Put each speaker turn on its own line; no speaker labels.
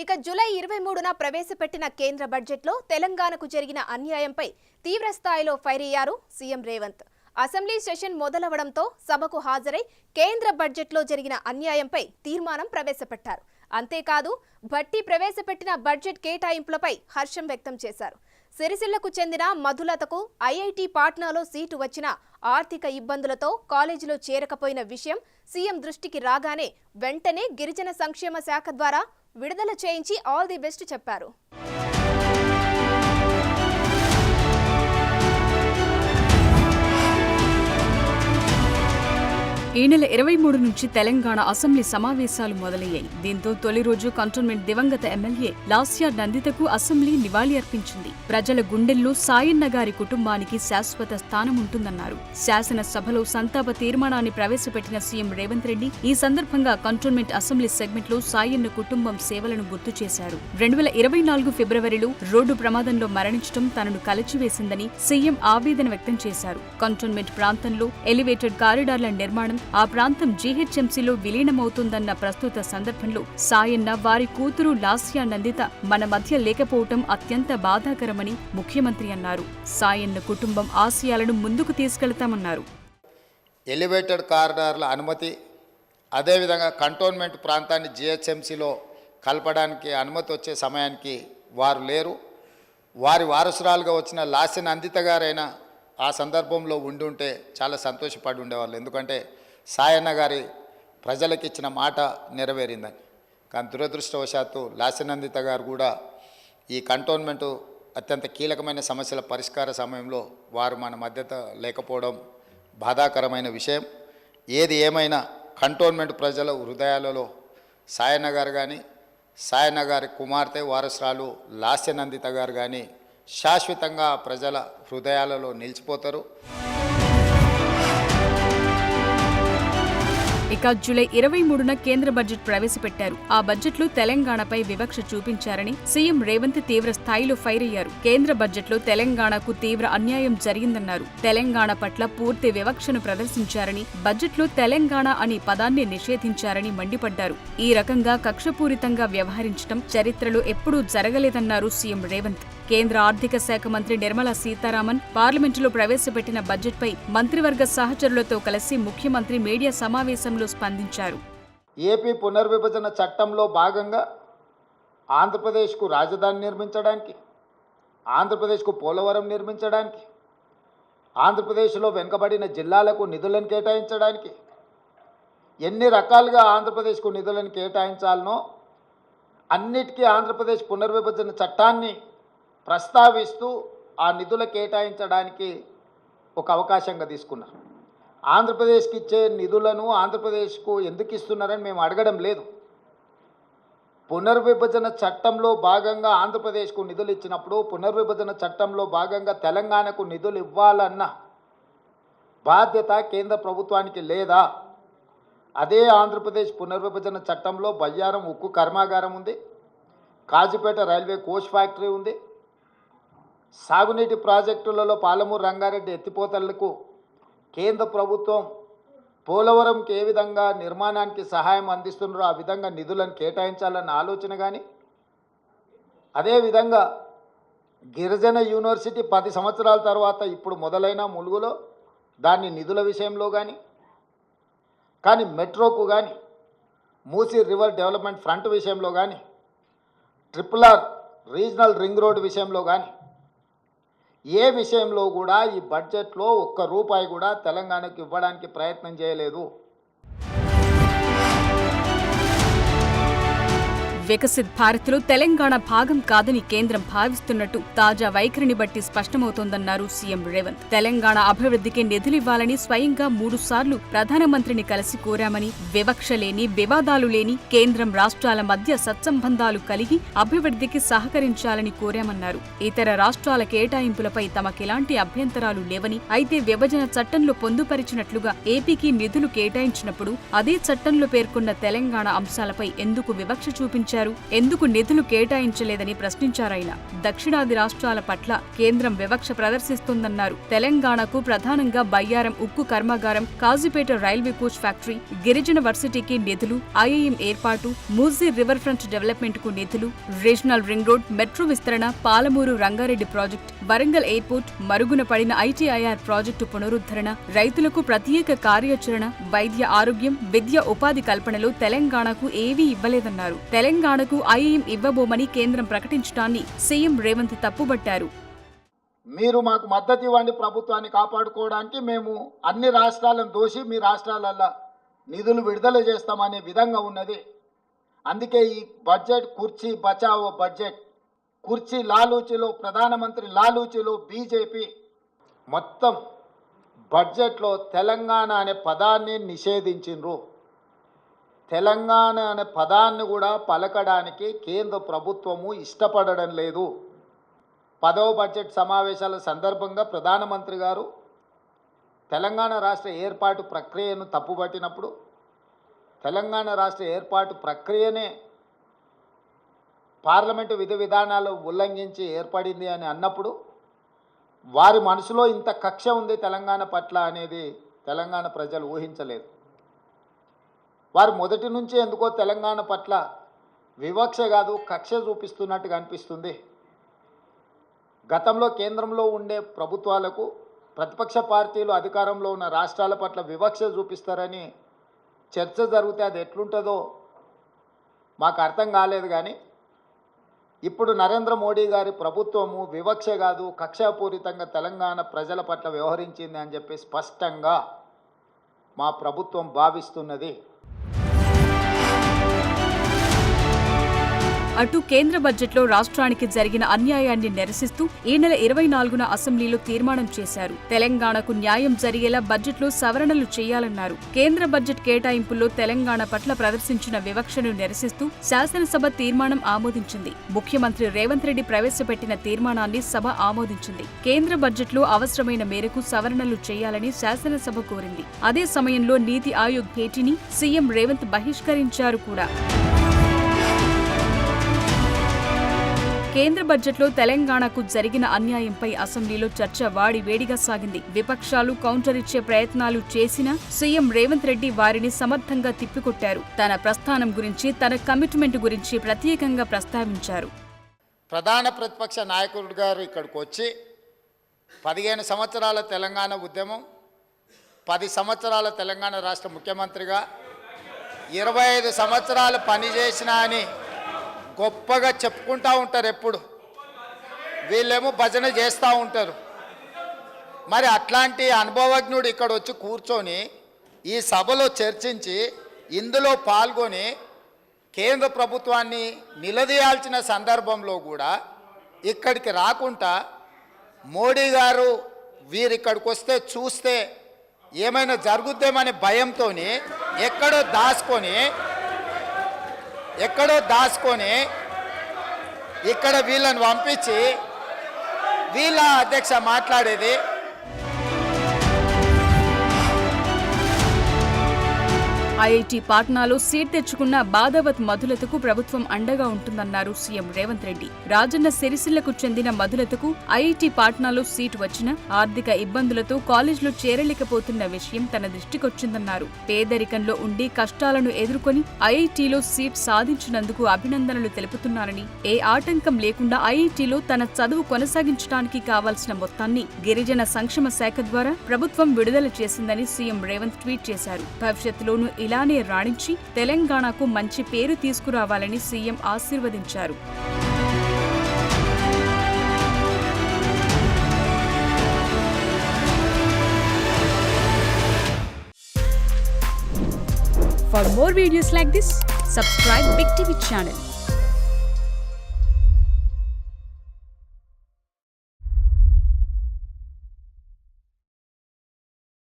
ఇక జూలై 23న ప్రవేశపెట్టిన కేంద్ర బడ్జెట్లో తెలంగాణకు జరిగిన అన్యాయంపై తీవ్ర స్థాయిలో ఫైర్ అయ్యారు సీఎం రేవంత్. అసెంబ్లీ సెషన్ మొదలవడంతో సభకు హాజరై కేంద్ర బడ్జెట్లో జరిగిన అన్యాయంపై తీర్మానం ప్రవేశపెట్టారు. అంతేకాదు భట్టి ప్రవేశపెట్టిన బడ్జెట్ కేటాయింపులపై హర్షం వ్యక్తం చేశారు. సిరిసిల్లకు చెందిన మధులతకు ఐఐటి పాట్నాలో సీటు వచ్చిన ఆర్థిక ఇబ్బందులతో కాలేజీలో చేరకపోయిన విషయం సీఎం దృష్టికి రాగానే వెంటనే గిరిజన సంక్షేమ శాఖ ద్వారా విడుదల చేయించి ఆల్ ది బెస్ట్ చెప్పారు.
ఈ నెల 23 నుంచి తెలంగాణ అసెంబ్లీ సమావేశాలు మొదలయ్యాయి. దీంతో తొలి రోజు కంటోన్మెంట్ దివంగత ఎమ్మెల్యే లాస్యా నందితకు అసెంబ్లీ నివాళి అర్పించింది. ప్రజల గుండెల్లో సాయన్న గారి కుటుంబానికి శాశ్వత స్థానం ఉంటుందన్నారు. శాసనసభలో సంతాప తీర్మానాన్ని ప్రవేశపెట్టిన సీఎం రేవంత్ రెడ్డి ఈ సందర్భంగా కంటోన్మెంట్ అసెంబ్లీ సెగ్మెంట్లో సాయన్న కుటుంబం సేవలను గుర్తు చేశారు. 2024 ఫిబ్రవరిలో రోడ్డు ప్రమాదంలో మరణించడం తనను కలచివేసిందని సీఎం ఆవేదన వ్యక్తం చేశారు. కంటోన్మెంట్ ప్రాంతంలో ఎలివేటెడ్ కారిడార్ల నిర్మాణం ఆ ప్రాంతం జీహెచ్ఎంసీలో విలీనమవుతుందన్న ప్రస్తుత సందర్భంలో సాయన్న వారి కూతురు లాస్యా నందిత మన మధ్య లేకపోవటం అత్యంత బాధాకరమని ముఖ్యమంత్రి అన్నారు. సాయన్న కుటుంబం ఆశయాలను ముందుకు తీసుకెళ్తామన్నారు.
ఎలివేటెడ్ కారిడార్ల అనుమతి, అదేవిధంగా కంటోన్మెంట్ ప్రాంతాన్ని జీహెచ్ఎంసీలో కలపడానికి అనుమతి వచ్చే సమయానికి వారు లేరు. వారి వారసురాలుగా వచ్చిన లాస్య నందిత గారైనా ఆ సందర్భంలో ఉండుంటే చాలా సంతోషపడి ఉండేవాళ్ళు. ఎందుకంటే సాయన్న గారి ప్రజలకు ఇచ్చిన మాట నెరవేరిందని. కానీ దురదృష్టవశాత్తు లాస్యనందిత గారు కూడా ఈ కంటోన్మెంటు అత్యంత కీలకమైన సమస్యల పరిష్కార సమయంలో వారు మన మధ్యత లేకపోవడం బాధాకరమైన విషయం. ఏది ఏమైనా కంటోన్మెంట్ ప్రజల హృదయాలలో సాయన్న గారు కానీ సాయన్న గారి కుమార్తె వారసురాలు లాస్యనందిత గారు కానీ శాశ్వతంగా ప్రజల హృదయాలలో నిలిచిపోతారు.
ఇక జూలై 23న కేంద్ర బడ్జెట్ ప్రవేశపెట్టారు. ఆ బడ్జెట్లో తెలంగాణపై వివక్ష చూపించారని సీఎం రేవంత్ తీవ్ర స్థాయిలో ఫైర్ అయ్యారు. కేంద్ర బడ్జెట్లో తెలంగాణకు తీవ్ర అన్యాయం జరిగిందన్నారు. తెలంగాణ పట్ల పూర్తి వివక్షను ప్రదర్శించారని, బడ్జెట్లో తెలంగాణ అనే పదాన్ని నిషేధించారని మండిపడ్డారు. ఈ రకంగా కక్షపూరితంగా వ్యవహరించడం చరిత్రలో ఎప్పుడూ జరగలేదన్నారు సీఎం రేవంత్. కేంద్ర ఆర్థిక శాఖ మంత్రి నిర్మలా సీతారామన్ పార్లమెంటులో ప్రవేశపెట్టిన బడ్జెట్పై మంత్రివర్గ సహచరులతో కలిసి ముఖ్యమంత్రి మీడియా సమావేశంలో స్పందించారు.
ఏపీ పునర్విభజన చట్టంలో భాగంగా ఆంధ్రప్రదేశ్కు రాజధాని నిర్మించడానికి, ఆంధ్రప్రదేశ్కు పోలవరం నిర్మించడానికి, ఆంధ్రప్రదేశ్లో వెనుకబడిన జిల్లాలకు నిధులను కేటాయించడానికి, ఎన్ని రకాలుగా ఆంధ్రప్రదేశ్కు నిధులను కేటాయించాలనో అన్నిటికీ ఆంధ్రప్రదేశ్ పునర్విభజన చట్టాన్ని ప్రస్తావిస్తూ ఆ నిధుల కేటాయించడానికి ఒక అవకాశంగా తీసుకున్నారు. ఆంధ్రప్రదేశ్కి ఇచ్చే నిధులను ఆంధ్రప్రదేశ్కు ఎందుకు ఇస్తున్నారని మేము అడగడం లేదు. పునర్విభజన చట్టంలో భాగంగా ఆంధ్రప్రదేశ్కు నిధులు ఇచ్చినప్పుడు పునర్విభజన చట్టంలో భాగంగా తెలంగాణకు నిధులు ఇవ్వాలన్న బాధ్యత కేంద్ర ప్రభుత్వానికి లేదా? అదే ఆంధ్రప్రదేశ్ పునర్విభజన చట్టంలో బయ్యారం ఉక్కు కర్మాగారం ఉంది, కాజీపేట రైల్వే కోచ్ ఫ్యాక్టరీ ఉంది, సాగునీటి ప్రాజెక్టులలో పాలమూరు రంగారెడ్డి ఎత్తిపోతలకు కేంద్ర ప్రభుత్వం పోలవరంకి ఏ విధంగా నిర్మాణానికి సహాయం అందిస్తున్నారో ఆ విధంగా నిధులను కేటాయించాలన్న ఆలోచన కానీ, అదేవిధంగా గిరిజన యూనివర్సిటీ 10 సంవత్సరాల తర్వాత ఇప్పుడు మొదలైన ములుగులో దాన్ని నిధుల విషయంలో కానీ మెట్రోకు కానీ, మూసీ రివర్ డెవలప్మెంట్ ఫ్రంట్ విషయంలో కానీ, RRR రీజనల్ రింగ్ రోడ్ విషయంలో కానీ ఏ విషయంలో కూడా ఈ బడ్జెట్లో ఒక్క రూపాయి కూడా తెలంగాణకు ఇవ్వడానికి ప్రయత్నం చేయలేదు.
వికసిత్ భారత్లో తెలంగాణ భాగం కాదని కేంద్రం భావిస్తున్నట్టు తాజా వైఖరిని బట్టి స్పష్టమవుతోందన్నారు సీఎం రేవంత్. తెలంగాణ అభివృద్ధికి నిధులివ్వాలని స్వయంగా 3 సార్లు ప్రధానమంత్రిని కలిసి కోరామని, వివక్ష లేని, వివాదాలు లేని కేంద్రం రాష్ట్రాల మధ్య సత్సంబంధాలు కలిగి అభివృద్ధికి సహకరించాలని కోరామన్నారు. ఇతర రాష్ట్రాల కేటాయింపులపై తమకెలాంటి అభ్యంతరాలు లేవని, అయితే విభజన చట్టంలో పొందుపరిచినట్లుగా ఏపీకి నిధులు కేటాయించినప్పుడు అదే చట్టంలో పేర్కొన్న తెలంగాణ అంశాలపై ఎందుకు వివక్ష చూపించారు ఇచ్చారు, ఎందుకు నిధులు కేటాయించలేదని ప్రశ్నించారాయన. దక్షిణాది రాష్ట్రాల పట్ల కేంద్రం వివక్ష ప్రదర్శిస్తోందన్నారు. తెలంగాణకు ప్రధానంగా బయ్యారం ఉక్కు కర్మాగారం, కాజీపేట రైల్వే కోచ్ ఫ్యాక్టరీ, గిరిజన వర్సిటీకి నిధులు, ఐఐఎం ఏర్పాటు, మూసీ రివర్ ఫ్రంట్ డెవలప్మెంట్ కు నిధులు, రీజనల్ రింగ్ రోడ్, మెట్రో విస్తరణ, పాలమూరు రంగారెడ్డి ప్రాజెక్ట్, వరంగల్ ఎయిర్పోర్ట్, మరుగున పడిన ఐటీఐఆర్ ప్రాజెక్టు పునరుద్ధరణ, రైతులకు ప్రత్యేక కార్యాచరణ, వైద్య ఆరోగ్యం, విద్య ఉపాధి కల్పనలో తెలంగాణకు ఏవీ ఇవ్వలేదన్నారు. తెలంగాణకు ఐఐఎం ఇవ్వబోమని కేంద్రం ప్రకటించడాన్ని సీఎం రేవంత్ తప్పుబట్టారు.
మీరు మాకు మద్దతు ఇవ్వండి, ప్రభుత్వాన్ని కాపాడుకోవడానికి మేము అన్ని రాష్ట్రాలను దోషి మీ రాష్ట్రాలల్లో నిధులు విడుదల చేస్తామనే విధంగా ఉన్నది. అందుకే ఈ బడ్జెట్ కుర్చీ బచావో బడ్జెట్, కుర్చీ లాలూచిలో, ప్రధానమంత్రి లాలూచిలో బీజేపీ మొత్తం బడ్జెట్లో తెలంగాణ అనే పదాన్ని నిషేధించిండ్రు. తెలంగాణ అనే పదాన్ని కూడా పలకడానికి కేంద్ర ప్రభుత్వము ఇష్టపడడం లేదు. 10వ బడ్జెట్ సమావేశాల సందర్భంగా ప్రధానమంత్రి గారు తెలంగాణ రాష్ట్ర ఏర్పాటు ప్రక్రియను తప్పుపట్టినప్పుడు, తెలంగాణ రాష్ట్ర ఏర్పాటు ప్రక్రియనే పార్లమెంటు విధి విధానాలు ఉల్లంఘించి ఏర్పడింది అని అన్నప్పుడు వారి మనసులో ఇంత కక్ష ఉంది తెలంగాణ పట్ల అనేది తెలంగాణ ప్రజలు ఊహించలేదు. వారు మొదటి నుంచి ఎందుకో తెలంగాణ పట్ల వివక్ష కాదు కక్ష చూపిస్తున్నట్టుగా అనిపిస్తుంది. గతంలో కేంద్రంలో ఉండే ప్రభుత్వాలకు ప్రతిపక్ష పార్టీలు అధికారంలో ఉన్న రాష్ట్రాల పట్ల వివక్ష చూపిస్తారని చర్చ జరిగితే అది ఎట్లుంటుందో మాకు అర్థం కాలేదు. కానీ ఇప్పుడు నరేంద్ర మోడీ గారి ప్రభుత్వము వివక్ష కాదు కక్షాపూరితంగా తెలంగాణ ప్రజల పట్ల వ్యవహరించింది అని చెప్పి స్పష్టంగా మా ప్రభుత్వం భావిస్తున్నది.
అటు కేంద్ర బడ్జెట్లో రాష్ట్రానికి జరిగిన అన్యాయాన్ని నిరసిస్తూ ఈ నెల 24న అసెంబ్లీలో తీర్మానం చేశారు. తెలంగాణకు న్యాయం జరిగేలా బడ్జెట్లో సవరణలు చేయాలన్నారు. కేంద్ర బడ్జెట్ కేటాయింపుల్లో తెలంగాణ పట్ల ప్రదర్శించిన వివక్షను నిరసిస్తూ శాసనసభ తీర్మానం ఆమోదించింది. ముఖ్యమంత్రి రేవంత్ రెడ్డి ప్రవేశపెట్టిన తీర్మానాన్ని సభ ఆమోదించింది. కేంద్ర బడ్జెట్లో అవసరమైన మేరకు సవరణలు చేయాలని శాసనసభ కోరింది. అదే సమయంలో నీతి ఆయోగ్ భేటీని సీఎం రేవంత్ బహిష్కరించారు కూడా. కేంద్ర బడ్జెట్లో తెలంగాణకు జరిగిన అన్యాయంపై అసెంబ్లీలో చర్చ వేడిగా సాగింది. విపక్షాలు కౌంటర్ ఇచ్చే ప్రయత్నాలు చేసినా సీఎం రేవంత్ రెడ్డి వారిని సమర్థంగా తిప్పికొట్టారు. తన ప్రస్థానం గురించి, తన కమిట్మెంట్ గురించి ప్రత్యేకంగా ప్రస్తావించారు.
ప్రధాన ప్రతిపక్ష నాయకుడు గారు ఇక్కడికి వచ్చి 15 సంవత్సరాల తెలంగాణ ఉద్యమం, 10 సంవత్సరాల తెలంగాణ రాష్ట్ర ముఖ్యమంత్రిగా 25 సంవత్సరాలు పనిచేసిన అని గొప్పగా చెప్పుకుంటూ ఉంటారు. ఎప్పుడు వీళ్ళేమో భజన చేస్తూ ఉంటారు. మరి అట్లాంటి అనుభవజ్ఞుడు ఇక్కడ వచ్చి కూర్చొని ఈ సభలో చర్చించి ఇందులో పాల్గొని కేంద్ర ప్రభుత్వాన్ని నిలదీయాల్సిన సందర్భంలో కూడా ఇక్కడికి రాకుండా మోడీ గారు వీరిక్కడికి వస్తే చూస్తే ఏమైనా జరుగుద్దేమనే భయంతో ఎక్కడో దాచుకొని ఇక్కడ వీళ్ళని పంపించి వీళ్ళ అధ్యక్ష మాట్లాడేది.
ఐఐటి పాట్నాలో సీట్ తెచ్చుకున్న బాదావత్ మధులతకు ప్రభుత్వం అండగా ఉంటుందన్నారు సీఎం రేవంత్ రెడ్డి. రాజన్న సిరిసిల్లకు చెందిన మధులతకు ఐఐటి పాట్నాలో సీటు వచ్చినా ఆర్థిక ఇబ్బందులతో కాలేజీలో చేరలేకపోతున్న విషయం తన దృష్టికొచ్చిందన్నారు. పేదరికంలో ఉండి కష్టాలను ఎదుర్కొని ఐఐటిలో సీట్ సాధించినందుకు అభినందనలు తెలుపుతున్నారని, ఏ ఆటంకం లేకుండా ఐఐటిలో తన చదువు కొనసాగించడానికి కావాల్సిన మొత్తాన్ని గిరిజన సంక్షేమ శాఖ ద్వారా ప్రభుత్వం విడుదల చేసిందని సీఎం రేవంత్ ట్వీట్ చేశారు. భవిష్యత్తులోనూ ఇలానే రాణించి తెలంగాణకు మంచి పేరు తీసుకురావాలని సీఎం ఆశీర్వదించారు. For more videos like this, subscribe Big TV channel.